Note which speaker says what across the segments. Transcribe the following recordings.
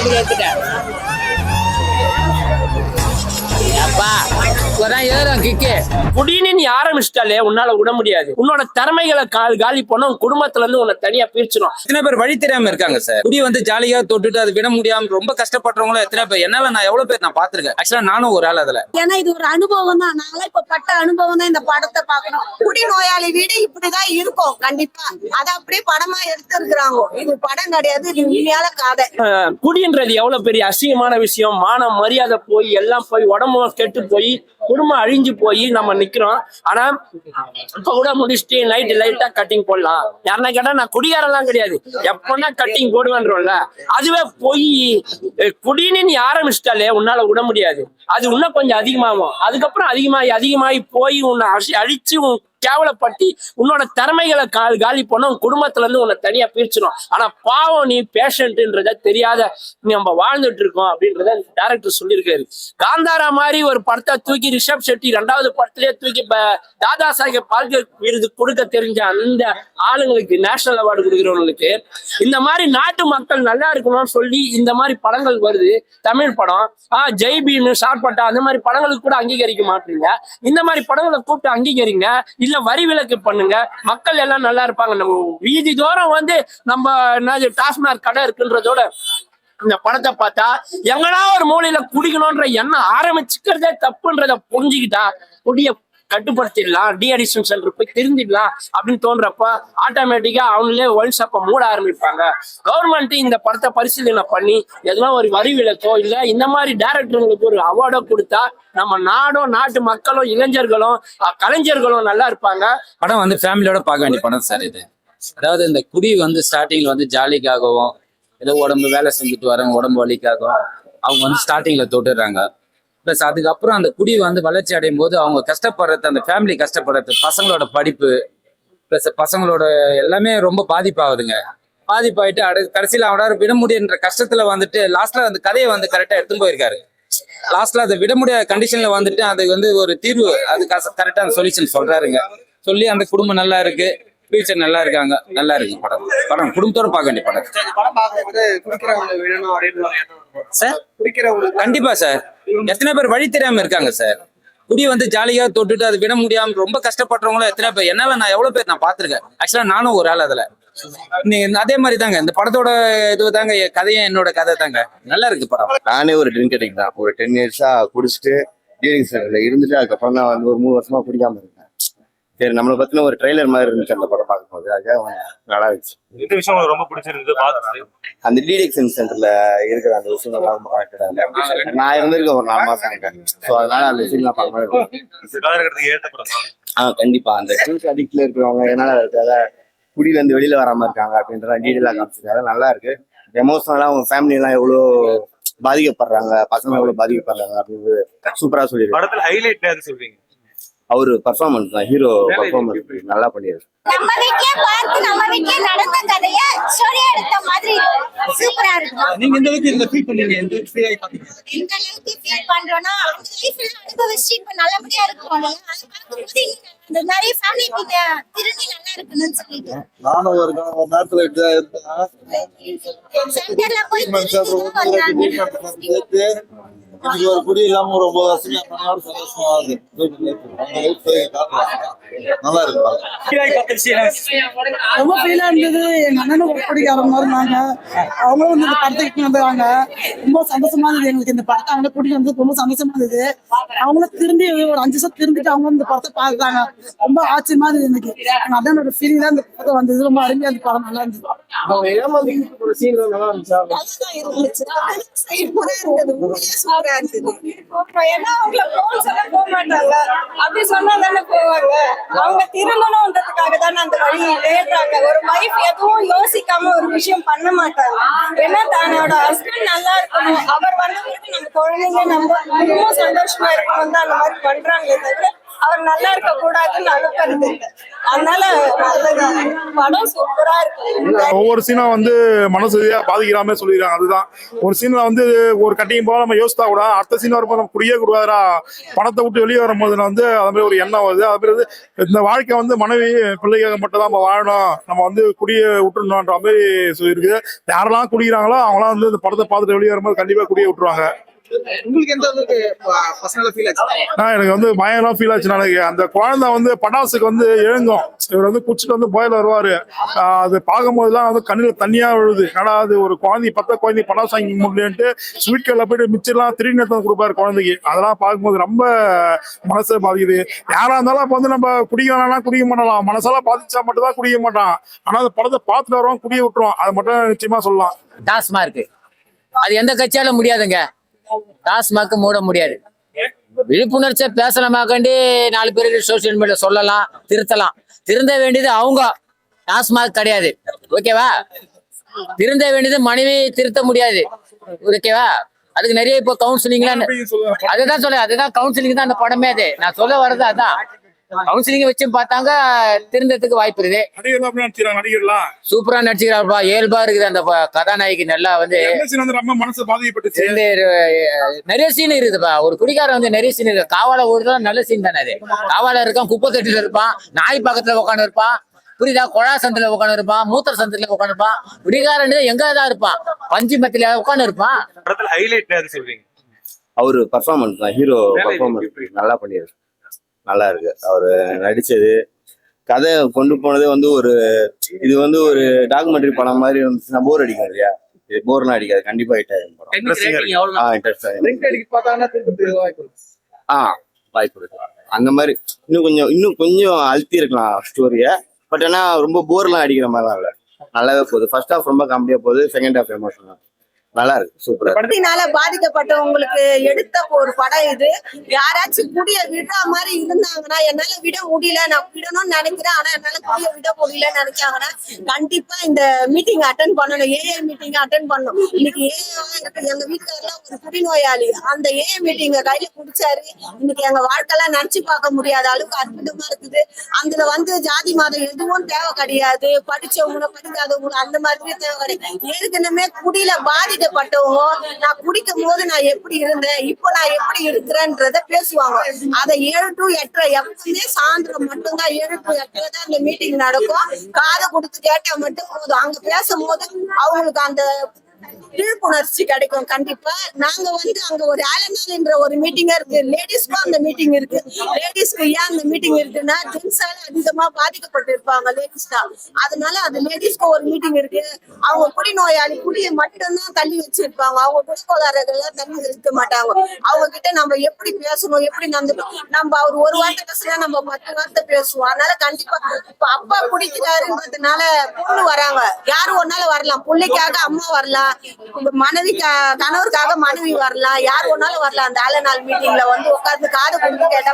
Speaker 1: எடுத்துட்டேன். குடின்னு நீ ஆரம்பிச்சிட்டாலே உன்னால விட முடியாது. உன்னோட திறமைகளை காலி பண்ண உன் குடும்பத்துல இருந்து உன்னை தனியா பிரிச்சிடும்.
Speaker 2: எத்தனை பேர் வழி தெரியாம இருக்காங்க சார். குடி வந்து ஜாலியா தொட்டுட்டு அது விட முடியாம ரொம்ப கஷ்டப்படுறவங்களும் எத்தனை பேர். என்னால நான் எவ்வளவு பேர் நான் பாத்திருக்கேன். ஆக்சுவலா நானும் ஒரு ஆள் அதுல.
Speaker 3: ஏன்னா இது ஒரு அனுபவம் தான். நாங்களாம் இப்ப பட்ட அனுபவம் தான் இந்த படத்தை பாக்கணும். குடி நோயாளி வீடு இப்படிதான் இருக்கும் கண்டிப்பா. அதை அப்படியே படமா எடுத்திருக்கிறாங்க. இது படம் கிடையாது, இது உண்மையால கதை.
Speaker 1: குடின்றது எவ்வளவு பெரிய அசிங்கமான விஷயம். மானம் மரியாதை போய் எல்லாம் போய் உடம்பு கெட்டு போய் குடும்பம் அழிஞ்சு போய் நம்ம நிக்கிறோம். ஆனா இப்ப கூட முடிச்சுட்டு நைட் லைட்டா கட்டிங் போடலாம். யாருன்னா கேட்டா நான் குடியாரெல்லாம் கிடையாது, எப்பன்னா கட்டிங் போடுவேன்றோம்ல. அதுவே போய் குடின்னு நீ ஆரம்பிச்சிட்டாலே உன்னால விட முடியாது. அது இன்னும் கொஞ்சம் அதிகமாகும். அதுக்கப்புறம் அதிகமாகி போய் உன்னை அழிச்சு கேவலப்பட்டு உன்னோட திறமைகளை காலி பண்ண உன் குடும்பத்துல இருந்து உன்னை தனியா பிரிச்சிடும். ஆனா பாவம் நீ பேஷண்ட்ன்றத தெரியாத நம்ம வாழ்ந்துட்டு இருக்கோம் அப்படின்றத டைரக்டர் சொல்லியிருக்காரு. காந்தாரா மாதிரி ஒரு படத்தை தூக்கி ரிஷப் செட்டி 2வது படத்திலேயே தூக்கி தாதா சாஹேப் பால்கே விருது கொடுக்க தெரிஞ்ச அந்த ஆளுங்களுக்கு, நேஷனல் அவார்டு கொடுக்குறவங்களுக்கு இந்த மாதிரி நாட்டு மக்கள் நல்லா இருக்கணும்னு சொல்லி இந்த மாதிரி படங்கள் வருது. தமிழ் படம் ஜெய் பீம், ஷார்பட்டா அந்த மாதிரி படங்களுக்கு கூட அங்கீகரிக்க மாட்டீங்க. இந்த மாதிரி படங்களை கூப்பிட்டு அங்கீகரிங்க, இல்ல வரி விலக்கு பண்ணுங்க. மக்கள் எல்லாம் நல்லா இருப்பாங்க. நம்ம வீதி தோறும் வந்து நம்ம டாஸ்மாக் கடை இருக்குன்றதோட இந்த படத்தை பார்த்தா எங்கன்னா ஒரு மூலையில குடிக்கணும்ன்ற எண்ணம் ஆரம்பிச்சுக்கிறதே தப்புன்றத புரிஞ்சுக்கிட்டா குடிய கட்டுப்படுத்திடலாம், டி அடிஷன் சென்டர் போய் திருந்திடலாம் அப்படின்னு தோன்றப்ப ஆட்டோமேட்டிக்கா அவங்களே ஒயின் ஷாப்பை மூட ஆரம்பிப்பாங்க. கவர்மெண்ட் இந்த படத்தை பரிசீலனை பண்ணி எதுனா ஒரு வரி விலக்கோ இல்ல இந்த மாதிரி டைரக்டர்களுக்கு ஒரு அவார்டோ கொடுத்தா நம்ம நாடும் நாட்டு மக்களும் இளைஞர்களும் கலைஞர்களும் நல்லா இருப்பாங்க.
Speaker 2: படம் வந்து ஃபேமிலியோட பார்க்க வேண்டிய படம் சார் இது. அதாவது இந்த குடி வந்து ஸ்டார்டிங்ல வந்து ஜாலிக்காகவும் ஏதோ உடம்பு வேலை செஞ்சுட்டு வரவங்க உடம்பு வலிக்காகவும் அவங்க வந்து ஸ்டார்டிங்ல தொட்டுடுறாங்க. ப்ளஸ் அதுக்கப்புறம் அந்த குடி வந்து வளர்ச்சி அடையும் போது அவங்க கஷ்டப்படுறது, அந்த ஃபேமிலி கஷ்டப்படுறது, பசங்களோட படிப்பு ப்ளஸ் பசங்களோட எல்லாமே ரொம்ப பாதிப்பாகுதுங்க. பாதிப்பாயிட்டு கடைசியில் அவனால விட முடியுன்ற கஷ்டத்துல வந்துட்டு லாஸ்ட்ல அந்த கதையை வந்து கரெக்டா எடுத்துன்னு போயிருக்காரு. லாஸ்ட்ல அதை விட முடியாத கண்டிஷன்ல வந்துட்டு அது வந்து ஒரு தீர்வு, அது கரெக்டா அந்த சொல்யூஷன் சொல்றாருங்க. சொல்லி அந்த குடும்பம் நல்லா இருக்கு, ஃபியூச்சர் நல்லா இருக்காங்க, நல்லா இருக்கு. படம் குடும்பத்தோட பார்க்க வேண்டிய படம் சார். கண்டிப்பா சார். எத்தனை பேர் வழி தெரியாம இருக்காங்க சார். குடி வந்து ஜாலியா தொட்டுட்டு அது விட முடியாம ரொம்ப கஷ்டப்படுறவங்களும் எத்தனை பேர். என்னால நான் எவ்வளவு பேர் நான் பாத்திருக்கேன். ஆக்சுவலா நானும் ஒரு ஆள் அதுல. அதே மாதிரி தாங்க இந்த படத்தோட இது தாங்க கதையும் என்னோட கதை தாங்க. நல்லா இருக்கு படம்.
Speaker 4: நானே ஒரு ட்ரிங்க் அடிக்ட் தான். ஒரு 10 இயர்ஸா குடிச்சிட்டு டீலிங் சென்டர்ல இருந்துட்டு அதுக்கப்புறம் தான் வந்து ஒரு 3 வருஷமா குடிக்காம இருக்கேன். சரி, நம்மளை பத்தின ஒரு ட்ரெய்லர் மாதிரி இருந்துச்சு அந்த படம் பார்க்கும்போது. அதுக்காக நல்லா இருந்துச்சு.
Speaker 5: இந்த விஷயம் உங்களுக்கு ரொம்ப பிடிச்சிருந்தது?
Speaker 4: அந்த டீடிக்ஷன் சென்டர்ல இருக்கிற அந்த விஷயம் ரொம்ப கரெக்டா. நான் இருந்திருக்கேன் ஒரு 4 மாசம் அங்க. ஸோ அதனால அந்த விஷயம் நான் பார்க்க கண்டிப்பா அந்த ட்ரிங்க் அடிக்ட்ல இருக்கிறவங்க என்னால இருக்காத குடியில இருந்து வெளியில வராம இருக்காங்க அப்படின்றத டீடெயிலா காமிச்சிருக்காங்க. நல்லா இருக்கு. எமோஷனலா அவங்க ஃபேமிலி எல்லாம் எவ்வளவு பாதிக்கப்படுறாங்க, பசங்க எவ்வளவு பாதிக்கப்படுறாங்க அப்படின்றது சூப்பரா சொல்லியிருக்காங்க.
Speaker 5: படத்துல ஹைலைட் சொல்றீங்க
Speaker 4: அவரு பர்ஃபார்மன்ஸ் தான், ஹீரோ பர்ஃபார்மன்ஸ் நல்லா பண்ணிருக்கு.
Speaker 3: நம்ம வீட்லயே பார்த்து நம்ம வீட்லயே நடந்த கதைய ஸ்டோரியா எடுத்த மாதிரி சூப்பரா இருக்கு.
Speaker 2: நீங்க இந்த அளவுக்கு இந்த ஃபீல் பண்ணீங்க, இந்த ஃபீல் ஆயி பாத்தீங்க.
Speaker 3: எந்த அளவுக்கு ஃபீல் பண்றோம்னா அந்த லைஃப்ல அனுபவிச்சு இப்ப நல்லபடியா இருக்கோம். அது பார்க்கும்போது இந்த நிறைய ஃபேமிலி கிட்ட திரும்பி நல்லா இருக்குன்னு சொல்லிட்டு
Speaker 4: நானும் ஒரு நேரத்துல இப்படிதான் இருந்தேன்.
Speaker 3: சென்டர்ல போய்
Speaker 4: ஒரு குடி இல்லாம ரொம்ப சந்தோஷமா நல்லா இருக்கு.
Speaker 6: ரொம்ப ஃபீலா இருந்தது. எங்க அண்ணனும் பிடிக்காத மாதிரி இருந்தாங்க. அவங்களும் வந்து இந்த படத்துக்கு வந்தாங்க. ரொம்ப சந்தோஷமா இருந்தது எங்களுக்கு. இந்த படத்தை அவங்க கூட்டிட்டு வந்து ரொம்ப சந்தோஷமா இருந்தது. அவங்களும் திரும்பி ஒரு 5 வருஷம் திரும்பிட்டு அவங்க இந்த படத்தை பார்த்தாங்க. ரொம்ப ஆச்சரியமா இருந்தது எனக்கு. எங்க அண்ணனோட ஃபீலிங் தான் இந்த படத்தை வந்தது. ரொம்ப அருமையா இந்த படம் நல்லா இருந்தது.
Speaker 3: ஏன்னா அவங்கள போன் சொல்ல போக மாட்டாங்க. அப்படி சொன்னா தானே போவாங்க. அவங்க திருந்தணும்ன்றதுக்காக தானே அந்த வழி தேடுறாங்க. ஒரு வைஃப் எதுவும் யோசிக்காம ஒரு விஷயம் பண்ண மாட்டாங்க. ஏன்னா தன்னோட ஹஸ்பண்ட் நல்லா இருக்கணும், அவர் வந்த பிறகு நம்ம குழந்தைங்க நம்ம ரொம்ப சந்தோஷமா இருக்கணும் தான் அந்த மாதிரி பண்றாங்களே தவிர அவர் நல்லா இருக்க கூடாதுன்னு அனுப்புறது. அதனால நல்லது. படம் சூப்பரா இருக்கு.
Speaker 7: ஒவ்வொரு சீனும் வந்து மனசு ரீதியா பாதிக்கிற மாதிரி சொல்லிடுறாங்க. அதுதான் ஒரு சீன்ல வந்து ஒரு கட்டிங் போல நம்ம யோசித்தா கூட அடுத்த சீன் வரும்போது நம்ம குடியே கூடாதுடா, பணத்தை விட்டு வெளியே வரும்போது வந்து அது மாதிரி ஒரு எண்ணம் வருது. அது மாதிரி இந்த வாழ்க்கை வந்து மனைவி பிள்ளைகள் மட்டும் தான் நம்ம வாழணும், நம்ம வந்து குடியை விட்டுணுன்ற மாதிரி சொல்லியிருக்கு. யாரெல்லாம் குடிக்கிறாங்களோ அவங்களாம் வந்து இந்த படத்தை பார்த்துட்டு வெளியே வரும்போது கண்டிப்பா குடியை விட்டுருவாங்க.
Speaker 8: உங்களுக்கு எந்த அளவுக்கு பர்சனலா ஃபீல் ஆச்சு?
Speaker 7: எனக்கு வந்து பயங்கரமா ஃபீல் ஆச்சு. எனக்கு அந்த குழந்தை வந்து பட்டாசுக்கு வந்து எழுங்கும், இவர் வந்து குச்சிட்டு வந்து போயில வருவாரு. அது பார்க்கும்போதுலாம் வந்து கண்ணில் தண்ணியா விழுது. ஏன்னா அது ஒரு குழந்தை குழந்தை பட்டாசு வாங்கி முடியலன்ட்டு ஸ்வீட் கல்ல போயிட்டு மிச்சர்லாம் திருநெ கொடுப்பாரு குழந்தைக்கு. அதெல்லாம் பார்க்கும்போது ரொம்ப மனசை பாதிக்குது. யாரா இருந்தாலும் அப்ப வந்து நம்ம குடிக்க வேணாம் குடிக்க மாட்டலாம், மனசெல்லாம் பாதிச்சா மட்டும் தான் குடிக்க மாட்டான். ஆனா அந்த படத்தை பார்த்துட்டு வரவங்க குடிய விட்டுருவோம், அது மட்டும் நிச்சயமா சொல்லலாம்.
Speaker 9: டாஸ்மார்க் அது எந்த கட்சியாலும் முடியாதுங்க. டாஸ்மார்க் மூட முடியாது. விழிப்புணர்ச்சியை பேசலாமாக்கண்டி 4 பேருக்கு சோசியல் மீடியா சொல்லலாம், திருத்தலாம். திருந்த வேண்டியது அவங்க, டாஸ்மார்க் கிடையாது. ஓகேவா? திருந்த வேண்டியது மனைவி, திருத்த முடியாது. ஓகேவா? அதுக்கு நிறைய இப்போ கவுன்சிலிங்லாம் அதுதான் சொல்ல, அதுதான் கவுன்சிலிங் தான் அந்த படமே. அது நான் சொல்ல வர்றது அதான். கவுன்சிலிங் வச்சு பார்த்தாங்க திருந்ததுக்கு வாய்ப்பு இருக்குது.
Speaker 7: நடிகர்லாம்
Speaker 9: சூப்பரா நடிச்சுக்கிறாருப்பா, இயல்பா இருக்குது. அந்த கதாநாயகி நல்லா வந்து
Speaker 7: ரொம்ப மனசு பாதிக்கப்பட்டுச்சு.
Speaker 9: நிறைய சீன் இருக்குதுப்பா. ஒரு குடிக்காரன் வந்து நிறைய சீன் இருக்கு. காவால ஓடுறதுலாம் நல்ல சீன் தானே. அது காவால இருக்கான், குப்பை தொட்டில இருப்பான், நாய் பக்கத்துல உட்காந்து இருப்பான், புரியுதா, கொழா சந்தில உட்காந்து இருப்பான், மூத்திர சந்தில உட்காந்து இருப்பான். குடிகாரன் எங்கதான் இருப்பான், பஞ்சு மத்தில உட்காந்து இருப்பான்.
Speaker 5: படத்துல ஹைலைட் எது சொல்றீங்க?
Speaker 4: அவரு பர்ஃபார்மன்ஸ் தான், ஹீரோ பர்ஃபார்மன்ஸ் நல்லா பண்ணியிருக்கு, நல்லா இருக்கு. அவரு நடிச்சது, கதை கொண்டு போனதே வந்து ஒரு இது வந்து ஒரு டாக்குமெண்ட்ரி படம் மாதிரி வந்துச்சுன்னா போர் அடிக்கும் இல்லையா? இது போர்லாம் அடிக்காது, கண்டிப்பா ஹிட் ஆகும் படம். வாய்ப்பு இருக்கு. அந்த மாதிரி இன்னும் கொஞ்சம் அழுத்தி இருக்கலாம் ஸ்டோரிய. பட் ஆனா ரொம்ப போர்லாம் அடிக்கிற மாதிரிலாம் இல்லை, நல்லாவே போகுது. ஃபர்ஸ்ட் ஹாஃப் ரொம்ப காமெடியா போகுது, செகண்ட் ஹாஃப் எமோஷனல் நல்லா இருக்கு, சூப்பரா.
Speaker 3: படத்தினால பாதிக்கப்பட்டவங்களுக்கு எடுத்த ஒரு படம் இது. யாராச்சும் குடிய விடுற மாதிரி இருந்தாங்கன்னா, என்னால விட முடியல, நான் விடணும்னு நினைக்கிறேன் ஆனா என்னால குடிய விட முடியலன்னு நினைச்சாங்கன்னா கண்டிப்பா இந்த மீட்டிங் அட்டன் பண்ணணும். ஏஏ மீட்டிங் அட்டன் பண்ணணும். இன்னைக்கு ஏஏவா இருக்கு. எங்க வீட்டுக்காரெல்லாம் ஒரு குடிநோயாளி, அந்த ஏஏ மீட்டிங்க கையில குடிச்சாரு. இன்னைக்கு எங்க வாழ்க்கையெல்லாம் நினைச்சு பார்க்க முடியாத அளவுக்கு அற்புதமா இருக்குது. அதுல வந்து ஜாதி மதம் எதுவும் தேவை கிடையாது, படிச்சவங்களும் படிக்காதவங்களும் அந்த மாதிரி தேவை கிடையாது. ஏற்கனவே குடியில பாதிக்கப்பட்டவங்க நான் குடிக்கும் போது நான் எப்படி இருந்தேன், இப்போ நான் எப்படி இருக்கிறேன்றத பேசுவாங்க. அதை 7 to 8 எப்பவுமே சாயந்தரம் மட்டும்தான், 7 to 8 தான் இந்த மீட்டிங் நடக்கும். காதை கொடுத்து கேட்டா மட்டும் போதும். அங்க பேசும்போது அவங்களுக்கு அந்த விழிப்புணர்ச்சி கிடைக்கும். கண்டிப்பா நாங்க வந்து அங்க ஒரு ஆலநாள்ன்ற ஒரு மீட்டிங்கா இருக்கு, லேடிஸ்க்கும் அந்த மீட்டிங் இருக்கு. லேடிஸ்க்கு ஏன் அந்த மீட்டிங் இருக்குன்னா, ஜென்ஸால அதிகமா பாதிக்கப்பட்டு இருப்பாங்க லேடிஸ் தான். அதனால அது லேடிஸ்க்கு ஒரு மீட்டிங் இருக்கு. அவங்க குடிநோயாளி, குடியை மட்டும்தான் தள்ளி வச்சிருப்பாங்க. அவங்க குடிக்கோளாறுகள் தள்ளி வச்சுக்க மாட்டாங்க. அவங்க கிட்ட நம்ம எப்படி பேசணும், எப்படி நடந்துக்கணும். நம்ம அவர் ஒரு வார்த்தை பேசினா நம்ம 10 வார்த்தை பேசுவோம். அதனால கண்டிப்பா இப்ப அப்பா குடிக்கிறாருன்றதுனால பொண்ணு வராங்க, யாரும் ஒன்னால வரலாம். பிள்ளைக்காக அம்மா வரலாம், மனைவி கணவருக்காக மனைவி வரலாம், யார் ஒன்னாலும் வரலாம். அந்த ஆலநாள் மீட்டிங்ல வந்து உட்கார்ந்து காது கொடுத்து கேட்டா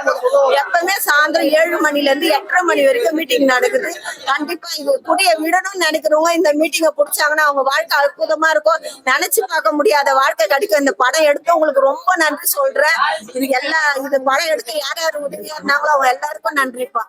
Speaker 3: எப்பவுமே சாயந்தரம் 7 மணில இருந்து 8:30 மணி வரைக்கும் மீட்டிங் நடக்குது. கண்டிப்பா இது குடிய விடணும்னு நினைக்கிறவங்க இந்த மீட்டிங்கை பிடிச்சாங்கன்னா அவங்க வாழ்க்கை அற்புதமா இருக்கும். நினைச்சு பார்க்க முடியாத வாழ்க்கை கிடைக்கும். இந்த படம் எடுத்தவங்களுக்கு ரொம்ப நன்றி சொல்றேன். இது படம் எடுக்க யார் யார் உதவியா இருந்தாங்களோ அவங்க எல்லாருக்கும் நன்றிப்பா.